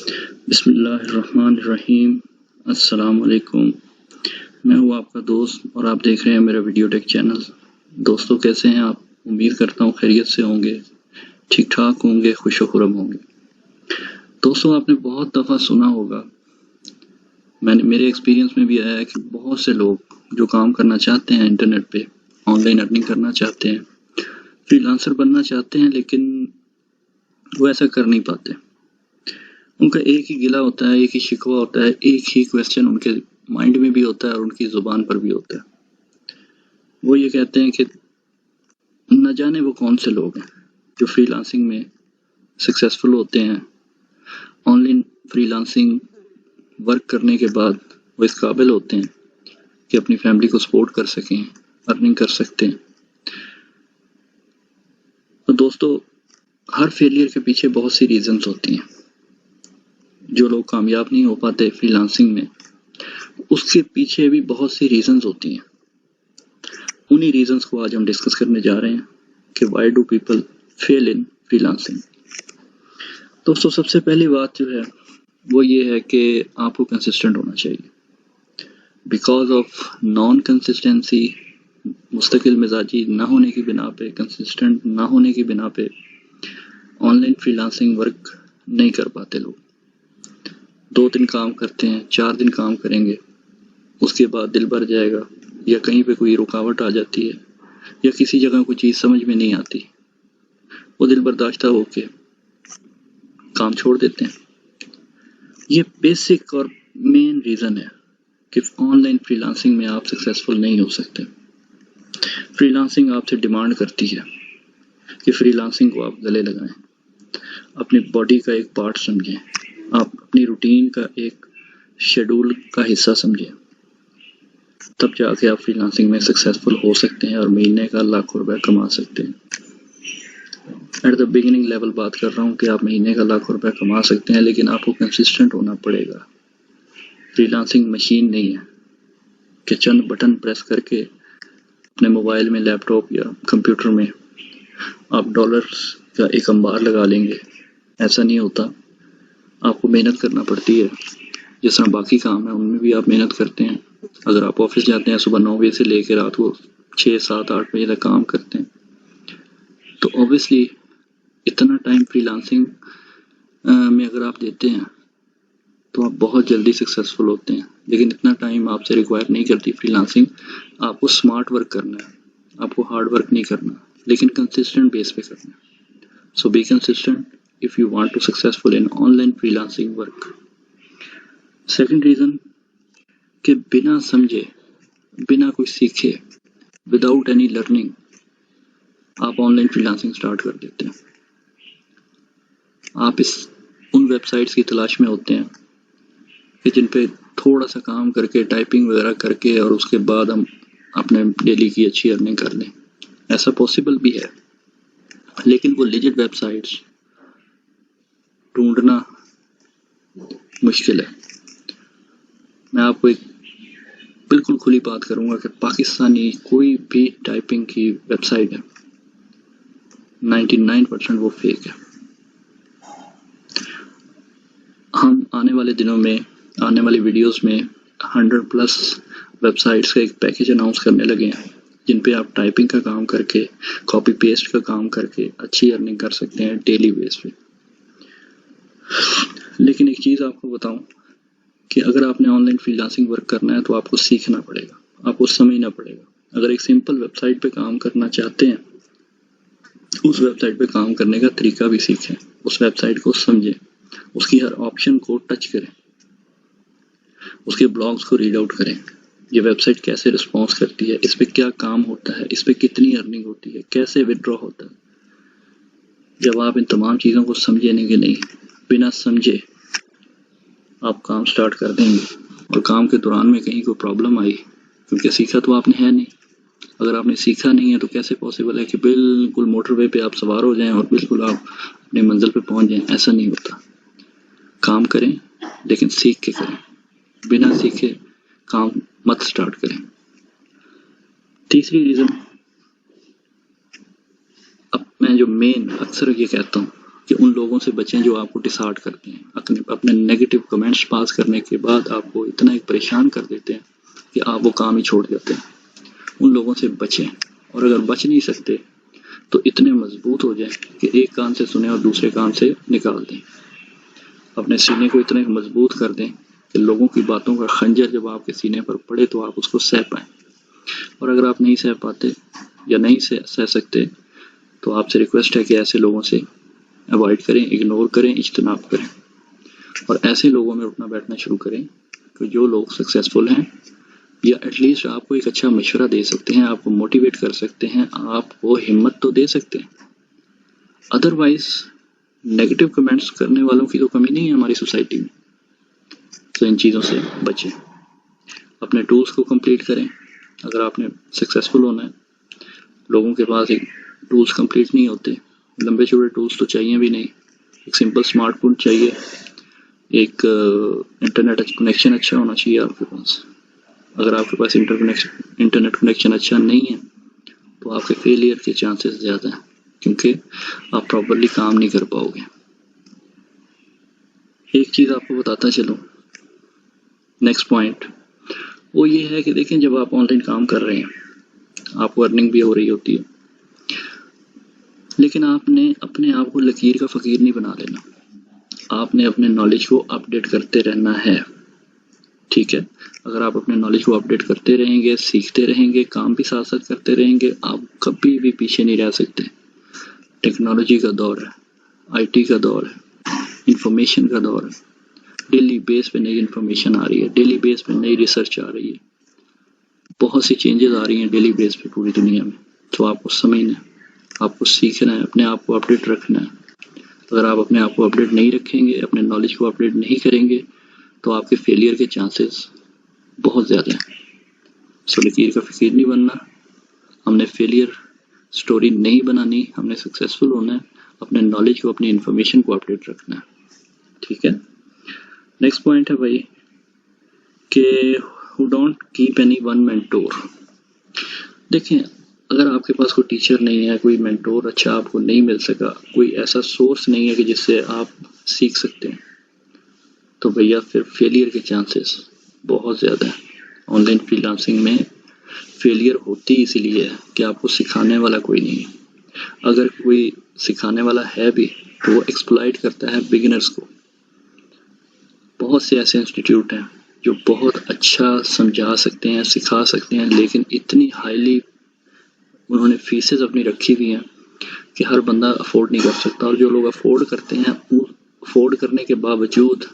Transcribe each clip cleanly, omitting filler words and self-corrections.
बिस्मिल्लाहिर्रहमानिर्रहीम। अस्सलाम वालेकुम। मैं हूँ आपका दोस्त और आप देख रहे हैं मेरा वीडियो टेक चैनल। दोस्तों, कैसे हैं आप? उम्मीद करता हूँ खैरियत से होंगे, ठीक ठाक होंगे, खुशो खुरम होंगे। दोस्तों, आपने बहुत दफ़ा सुना होगा, मेरे एक्सपीरियंस में भी आया है कि बहुत से लोग जो काम करना चाहते हैं इंटरनेट पे, ऑनलाइन अर्निंग करना चाहते हैं, फ्रीलांसर बनना चाहते हैं, लेकिन वो ऐसा कर नहीं पाते। उनका एक ही गिला होता है, एक ही शिकवा होता है, एक ही क्वेश्चन उनके माइंड में भी होता है और उनकी ज़ुबान पर भी होता है। वो ये कहते हैं कि न जाने वो कौन से लोग हैं जो फ्रीलांसिंग में सक्सेसफुल होते हैं, ऑनलाइन फ्रीलांसिंग वर्क करने के बाद वो इस काबिल होते हैं कि अपनी फैमिली को सपोर्ट कर सकें, अर्निंग कर सकते हैं। तो दोस्तों, हर फेलियर के पीछे बहुत सी रीजंस होती हैं। जो लोग कामयाब नहीं हो पाते फ्रीलांसिंग में, उसके पीछे भी बहुत सी रीजंस होती हैं। उन्हीं रीजंस को आज हम डिस्कस करने जा रहे हैं कि why do people fail in freelancing. दोस्तों, सबसे पहली बात जो है वो ये है कि आपको कंसिस्टेंट होना चाहिए। बिकॉज ऑफ नॉन कंसिस्टेंसी, मुस्तकिल मिजाजी ना होने की बिना पे, कंसिस्टेंट ना होने की बिना पे ऑनलाइन फ्रीलांसिंग वर्क नहीं कर पाते लोग। 2 दिन काम करते हैं, 4 दिन काम करेंगे, उसके बाद दिल भर जाएगा, या कहीं पे कोई रुकावट आ जाती है, या किसी जगह कोई चीज़ समझ में नहीं आती, वो दिल बर्दाश्ता होके काम छोड़ देते हैं। ये बेसिक और मेन रीज़न है कि ऑनलाइन फ्रीलांसिंग में आप सक्सेसफुल नहीं हो सकते। फ्रीलांसिंग आपसे डिमांड करती है कि फ्रीलांसिंग को आप गले लगाएं, अपनी बॉडी का एक पार्ट समझें, आप अपनी रूटीन का एक शेड्यूल का हिस्सा समझें, तब जाके आप फ्रीलांसिंग में सक्सेसफुल हो सकते हैं और महीने का लाखों रुपए कमा सकते हैं। एट द बिगिनिंग लेवल बात कर रहा हूँ कि आप महीने का लाखों रुपए कमा सकते हैं, लेकिन आपको कंसिस्टेंट होना पड़ेगा। फ्रीलांसिंग मशीन नहीं है कि चंद बटन प्रेस करके अपने मोबाइल में, लैपटॉप या कंप्यूटर में आप डॉलर्स का एक अंबार लगा लेंगे। ऐसा नहीं होता। आपको मेहनत करना पड़ती है। जिस तरह बाकी काम है उनमें भी आप मेहनत करते हैं। अगर आप ऑफिस जाते हैं, सुबह 9 बजे से लेकर रात को 6, 7, 8 बजे तक काम करते हैं, तो ऑब्वियसली इतना टाइम फ्रीलांसिंग में अगर आप देते हैं तो आप बहुत जल्दी सक्सेसफुल होते हैं। लेकिन इतना टाइम आपसे रिक्वायर नहीं करती फ्रीलांसिंग। आपको स्मार्ट वर्क करना है, आपको हार्ड वर्क नहीं करना, लेकिन कंसिस्टेंट बेस पे करना है। So be consistent if you want to successful in online freelancing work. Second reason कि बिना समझे, बिना कुछ सीखे, विदाउट एनी लर्निंग आप ऑनलाइन फ्रीलांसिंग स्टार्ट कर देते हैं। आप उन वेबसाइट्स की तलाश में होते हैं कि जिन पे थोड़ा सा काम करके, टाइपिंग वगैरह करके, और उसके बाद हम अपने डेली की अच्छी अर्निंग कर लें। ऐसा पॉसिबल भी है, लेकिन वो लिजिट वेबसाइट्स ढूंढना मुश्किल है। मैं आपको एक बिल्कुल खुली बात करूंगा कि पाकिस्तानी कोई भी टाइपिंग की वेबसाइट है, 99% वो फेक है। हम आने वाले दिनों में, आने वाली वीडियोस में 100+ वेबसाइट्स का एक पैकेज अनाउंस करने लगे हैं, जिन पे आप टाइपिंग का काम करके, कॉपी पेस्ट का काम करके अच्छी अर्निंग कर सकते हैं डेली बेस पे। लेकिन एक चीज़ आपको बताऊं कि अगर आपने ऑनलाइन फ्रीलांसिंग वर्क करना है तो आपको सीखना पड़ेगा, आपको समझना पड़ेगा। अगर एक सिंपल वेबसाइट पे काम करना चाहते हैं, उस वेबसाइट पे काम करने का तरीका भी सीखें, उस वेबसाइट को समझें, उसकी हर ऑप्शन को टच करें, उसके ब्लॉग्स को रीड आउट करें। ये वेबसाइट कैसे रिस्पॉन्स करती है, इस पे क्या काम होता है, इस पे कितनी अर्निंग होती है, कैसे विड्रॉ होता है। जब आप इन तमाम चीज़ों को समझेंगे नहीं, बिना समझे आप काम स्टार्ट कर देंगे, और काम के दौरान में कहीं कोई प्रॉब्लम आई, क्योंकि सीखा तो आपने है नहीं। अगर आपने सीखा नहीं है तो कैसे पॉसिबल है कि बिल्कुल मोटरवे पे आप सवार हो जाएं और बिल्कुल आप अपनी मंजिल पे पहुंच जाएं? ऐसा नहीं होता। काम करें, लेकिन सीख के करें। बिना सीखे काम मत स्टार्ट करें। तीसरी रीज़न, अब मैं जो मेन अक्सर ये कहता हूँ कि उन लोगों से बचें जो आपको डिसहार्ट करते हैं, अपने नेगेटिव कमेंट्स पास करने के बाद आपको इतना एक परेशान कर देते हैं कि आप वो काम ही छोड़ देते हैं। उन लोगों से बचें, और अगर बच नहीं सकते तो इतने मजबूत हो जाएं कि एक कान से सुने और दूसरे कान से निकाल दें। अपने सीने को इतने मजबूत कर दें कि लोगों की बातों का खंजर जब आपके सीने पर पड़े तो आप उसको सह पाएं। और अगर आप नहीं सह पाते या नहीं सह सकते तो आपसे रिक्वेस्ट है कि ऐसे लोगों से अवॉइड करें, इग्नोर करें, इज्तनाब करें, और ऐसे लोगों में उठना बैठना शुरू करें कि जो लोग सक्सेसफुल हैं या एटलीस्ट आपको एक अच्छा मशवरा दे सकते हैं, आपको मोटिवेट कर सकते हैं, आपको हिम्मत तो दे सकते हैं। अदरवाइज नेगेटिव कमेंट्स करने वालों की तो कमी नहीं है हमारी सोसाइटी में। तो इन चीज़ों से बचें, अपने टूल्स को कंप्लीट करें। अगर आपने सक्सेसफुल होना है, लोगों के पास एक टूल्स कंप्लीट नहीं होते, लंबे चौड़े टूल्स तो चाहिए भी नहीं, एक सिंपल स्मार्टफोन चाहिए, एक इंटरनेट कनेक्शन अच्छा होना चाहिए आपके पास। अगर आपके पास इंटरनेट कनेक्शन अच्छा नहीं है तो आपके फेलियर के चांसेस ज़्यादा हैं, क्योंकि आप प्रॉपरली काम नहीं कर पाओगे। एक चीज़ आपको बताता चलूँ, नेक्स्ट पॉइंट वो ये है कि देखें, जब आप ऑनलाइन काम कर रहे हैं आपको अर्निंग भी हो रही होती है, लेकिन आपने अपने आप को लकीर का फ़कीर नहीं बना लेना। आपने अपने नॉलेज को अपडेट करते रहना है, ठीक है। अगर आप अपने नॉलेज को अपडेट करते रहेंगे, सीखते रहेंगे, काम भी साथ साथ करते रहेंगे, आप कभी भी पीछे नहीं रह सकते। टेक्नोलॉजी का दौर है, आईटी का दौर है, इंफॉर्मेशन का दौर है। डेली बेस पे नई इंफॉर्मेशन आ रही है, डेली बेस पे नई रिसर्च आ रही है, बहुत सी चेंजेस आ रही हैं डेली बेस पे पूरी दुनिया में। तो आपको समझना है, आपको सीखना है, अपने आप को अपडेट रखना है। अगर आप अपने आप को अपडेट नहीं रखेंगे, अपने नॉलेज को अपडेट नहीं करेंगे तो आपके फेलियर के चांसेस बहुत ज़्यादा हैं। सो लकीर का फ़कीर नहीं बनना, हमने फेलियर स्टोरी नहीं बनानी, हमने सक्सेसफुल होना है, अपने नॉलेज को, अपनी इंफॉर्मेशन को अपडेट रखना है, ठीक है। नेक्स्ट पॉइंट है भाई कि who don't keep any one mentor. देखें, अगर आपके पास कोई टीचर नहीं है, कोई मेंटोर अच्छा आपको नहीं मिल सका, कोई ऐसा सोर्स नहीं है कि जिससे आप सीख सकते हैं, तो भैया फिर फेलियर के चांसेस बहुत ज़्यादा हैं। ऑनलाइन फ्रीलांसिंग में फेलियर होती इसीलिए है कि आपको सिखाने वाला कोई नहीं है। अगर कोई सिखाने वाला है भी तो वो एक्सप्लॉइट करता है बिगिनर्स को। बहुत से ऐसे इंस्टीट्यूट हैं जो बहुत अच्छा समझा सकते हैं, सिखा सकते हैं, लेकिन इतनी हाईली उन्होंने फीसेस अपनी रखी हुई हैं कि हर बंदा अफोर्ड नहीं कर सकता। और जो लोग अफोर्ड करते हैं, अफोर्ड करने के बावजूद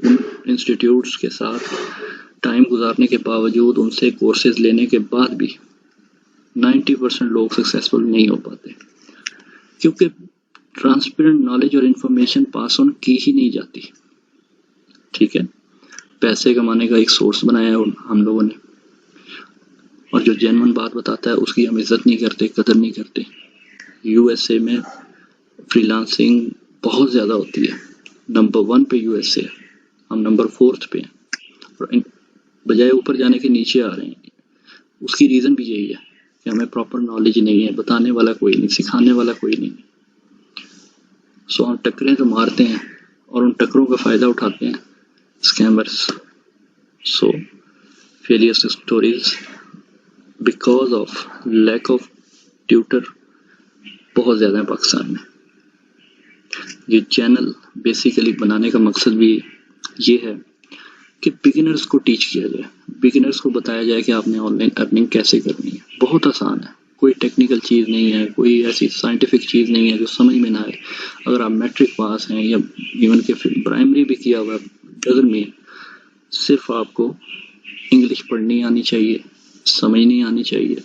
उन इंस्टीट्यूट्स के साथ टाइम गुजारने के बावजूद, उनसे कोर्सेज लेने के बाद भी 90% लोग सक्सेसफुल नहीं हो पाते, क्योंकि ट्रांसपेरेंट नॉलेज और इन्फॉर्मेशन पास ऑन की ही नहीं जाती, ठीक है। पैसे कमाने का एक सोर्स बनाया है हम लोगों ने, और जो जेन्युइन बात बताता है उसकी हम इज्जत नहीं करते, कदर नहीं करते। यूएसए में फ्रीलांसिंग बहुत ज़्यादा होती है, नंबर 1 पे यूएसए, हम नंबर 4 पे हैं, और बजाय ऊपर जाने के नीचे आ रहे हैं। उसकी रीज़न भी यही है कि हमें प्रॉपर नॉलेज नहीं है, बताने वाला कोई नहीं, सिखाने वाला कोई नहीं। सो हम टक्करें तो मारते हैं और उन टक्करों का फ़ायदा उठाते हैं scammers. So failure stories because of lack of tutor बहुत ज़्यादा है पाकिस्तान में। ये चैनल बेसिकली बनाने का मकसद भी ये है कि बिगिनर्स को टीच किया जाए, बिगिनर्स को बताया जाए कि आपने ऑनलाइन अर्निंग कैसे करनी है। बहुत आसान है, कोई टेक्निकल चीज़ नहीं है, कोई ऐसी साइंटिफिक चीज़ नहीं है जो समझ में ना आए। अगर आप मैट्रिक पास हैं या इवन के प्राइमरी भी किया हुआ डजंट मीन, सिर्फ आपको इंग्लिश पढ़नी आनी चाहिए, समझनी आनी चाहिए,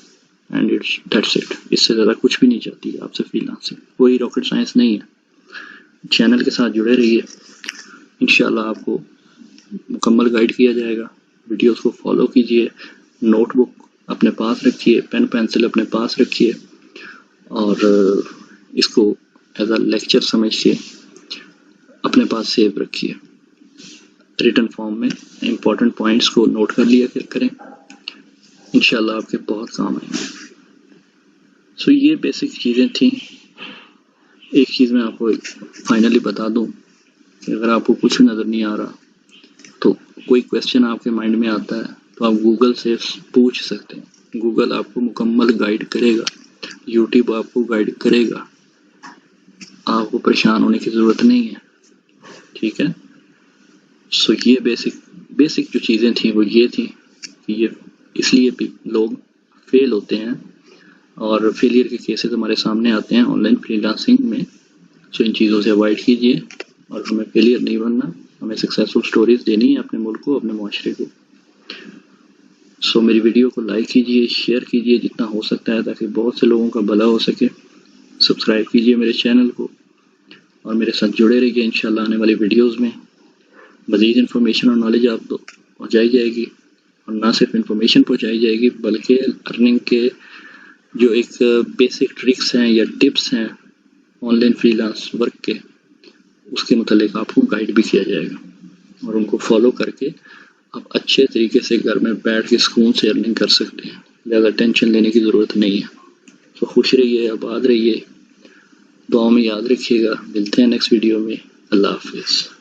एंड इट्स दैट्स इट। इससे ज़्यादा कुछ भी नहीं चाहती है आपसे फ्रीलांसिंग, कोई रॉकेट साइंस नहीं है। चैनल के साथ जुड़े रहिए, इंशाल्लाह आपको मुकम्मल गाइड किया जाएगा। वीडियोस को फॉलो कीजिए, नोटबुक अपने पास रखिए, पेन पेंसिल अपने पास रखिए, और इसको एज अ लेक्चर समझ के अपने पास सेव रखिए। रिटन फॉर्म में इम्पोर्टेंट पॉइंट्स को नोट कर लिया करें, इंशाल्लाह आपके बहुत काम आएंगे। सो ये बेसिक चीज़ें थी एक चीज़ मैं आपको फाइनली बता दूं कि अगर आपको कुछ नज़र नहीं आ रहा तो कोई क्वेश्चन आपके माइंड में आता है तो आप गूगल से पूछ सकते हैं। गूगल आपको मुकम्मल गाइड करेगा, यूट्यूब आपको गाइड करेगा, आपको परेशान होने की ज़रूरत नहीं है। ठीक है, सो ये बेसिक जो चीज़ें थी वो ये थी कि ये इसलिए भी लोग फेल होते हैं और फेलियर के केसेस हमारे सामने आते हैं ऑनलाइन फ्रीलांसिंग में। सो इन चीज़ों से अवॉइड कीजिए और हमें फेलियर नहीं बनना, हमें सक्सेसफुल स्टोरीज देनी है अपने मुल्क को, अपने माशरे को। सो मेरी वीडियो को लाइक कीजिए, शेयर कीजिए जितना हो सकता है ताकि बहुत से लोगों का भला हो सके। सब्सक्राइब कीजिए मेरे चैनल को और मेरे साथ जुड़े रहिए। इंशाल्लाह आने वाली वीडियोस में मज़ीद इन्फॉर्मेशन और नॉलेज आपको पहुँचाई जाएगी और ना सिर्फ इन्फॉर्मेशन पहुँचाई जाएगी बल्कि अर्निंग के जो एक बेसिक ट्रिक्स हैं या टिप्स हैं ऑनलाइन फ्रीलांस वर्क के, उसके मुतालिक आपको गाइड भी किया जाएगा और उनको फॉलो करके आप अच्छे तरीके से घर में बैठ के सुकून से अर्निंग कर सकते हैं। ज़्यादा टेंशन लेने की ज़रूरत नहीं है। तो खुश रहिए, आबाद रहिए, दुआ में याद रखिएगा। मिलते हैं नेक्स्ट वीडियो में। अल्लाह हाफिज़।